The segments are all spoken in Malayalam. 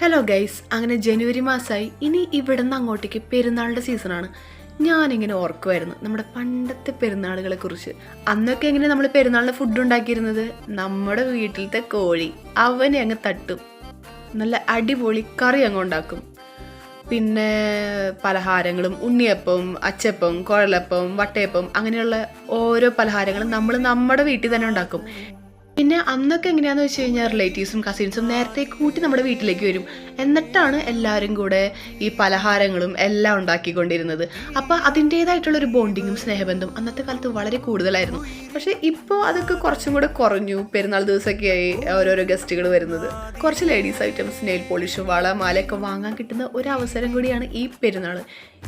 ഹലോ ഗൈസ്, അങ്ങനെ ജനുവരി മാസമായി. ഇനി ഇവിടെ നിന്ന് അങ്ങോട്ടേക്ക് പെരുന്നാളിൻ്റെ സീസണാണ്. ഞാനിങ്ങനെ ഓർക്കുമായിരുന്നു നമ്മുടെ പണ്ടത്തെ പെരുന്നാളുകളെ കുറിച്ച്. അന്നൊക്കെ എങ്ങനെ നമ്മൾ പെരുന്നാളിന് ഫുഡ് ഉണ്ടാക്കിയിരുന്നത്? നമ്മുടെ വീട്ടിലത്തെ കോഴി അവനെ അങ്ങ് തട്ടും, നല്ല അടിപൊളി കറി അങ്ങ് ഉണ്ടാക്കും. പിന്നെ പലഹാരങ്ങളും ഉണ്ണിയപ്പം, അച്ചപ്പം, കുഴലപ്പം, വട്ടയപ്പം അങ്ങനെയുള്ള ഓരോ പലഹാരങ്ങളും നമ്മൾ നമ്മുടെ വീട്ടിൽ തന്നെ ഉണ്ടാക്കും. പിന്നെ അന്നൊക്കെ എങ്ങനെയാന്ന് വെച്ച് കഴിഞ്ഞാൽ റിലേറ്റീവ്സും കസിൻസും നേരത്തെ കൂട്ടി നമ്മുടെ വീട്ടിലേക്ക് വരും. എന്നിട്ടാണ് എല്ലാവരും കൂടെ ഈ പലഹാരങ്ങളും എല്ലാം ഉണ്ടാക്കിക്കൊണ്ടിരുന്നത്. അപ്പോൾ അതിൻ്റേതായിട്ടുള്ളൊരു ബോണ്ടിങ്ങും സ്നേഹബന്ധവും അന്നത്തെ കാലത്ത് വളരെ കൂടുതലായിരുന്നു. പക്ഷേ ഇപ്പോൾ അതൊക്കെ കുറച്ചും കൂടെ കുറഞ്ഞു. പെരുന്നാൾ ദിവസമൊക്കെയായി ഓരോരോ ഗസ്റ്റുകൾ വരുന്നത്. കുറച്ച് ലേഡീസ് ഐറ്റംസ്, നെയിൽ പോളിഷ്, വള, മാലയൊക്കെ വാങ്ങാൻ കിട്ടുന്ന ഒരു അവസരം കൂടിയാണ് ഈ പെരുന്നാൾ.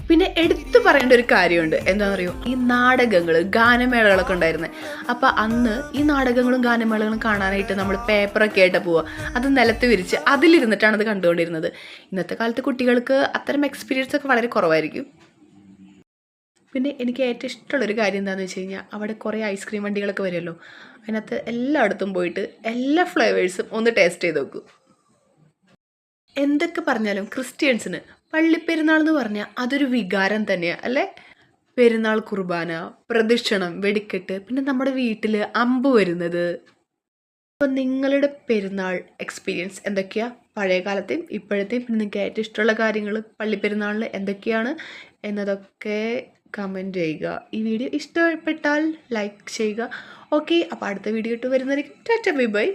പിന്നെ എടുത്തു പറയേണ്ട ഒരു കാര്യമുണ്ട്. എന്താണെന്ന് അറിയോ? ഈ നാടകങ്ങൾ, ഗാനമേളകളൊക്കെ ഉണ്ടായിരുന്നത്. അപ്പോൾ അന്ന് ഈ നാടകങ്ങളും ഗാനമേളകളും കാണാനായിട്ട് നമ്മൾ പേപ്പറൊക്കെ ആയിട്ട് പോവുക. അത് നിലത്ത് വിരിച്ച് അതിലിരുന്നിട്ടാണ് അത് കണ്ടുകൊണ്ടിരുന്നത്. ഇന്നത്തെ കാലത്ത് കുട്ടികൾക്ക് അത്തരം എക്സ്പീരിയൻസ് ഒക്കെ വളരെ കുറവായിരിക്കും. പിന്നെ എനിക്ക് ഏറ്റവും ഇഷ്ടമുള്ളൊരു കാര്യം എന്താണെന്ന് വെച്ച് കഴിഞ്ഞാൽ, അവിടെ കുറേ ഐസ്ക്രീം വണ്ടികളൊക്കെ വരുമല്ലോ. അതിനകത്ത് എല്ലായിടത്തും പോയിട്ട് എല്ലാ ഫ്ലേവേഴ്സും ഒന്ന് ടേസ്റ്റ് ചെയ്ത് നോക്കും. എന്തൊക്കെ പറഞ്ഞാലും ക്രിസ്ത്യൻസിന് പള്ളിപ്പെരുന്നാൾ എന്ന് പറഞ്ഞാൽ അതൊരു വികാരം തന്നെയാണ് അല്ലേ? പെരുന്നാൾ കുർബാന, പ്രദക്ഷിണം, വെടിക്കെട്ട്, പിന്നെ നമ്മുടെ വീട്ടിൽ അമ്പ് വരുന്നത്. അപ്പോൾ നിങ്ങളുടെ പെരുന്നാൾ എക്സ്പീരിയൻസ് എന്തൊക്കെയാ? പഴയ കാലത്തെയും ഇപ്പോഴത്തെയും പിന്നെ നിങ്ങൾക്ക് ഏറ്റവും ഇഷ്ടമുള്ള കാര്യങ്ങൾ പള്ളിപ്പെരുന്നാളിൽ എന്തൊക്കെയാണ് എന്നതൊക്കെ കമൻറ്റ് ചെയ്യുക. ഈ വീഡിയോ ഇഷ്ടപ്പെട്ടാൽ ലൈക്ക് ചെയ്യുക. ഓക്കെ, അപ്പോൾ അടുത്ത വീഡിയോ ഇട്ട് വരുന്നതായിരിക്കും. Tata, bye bye.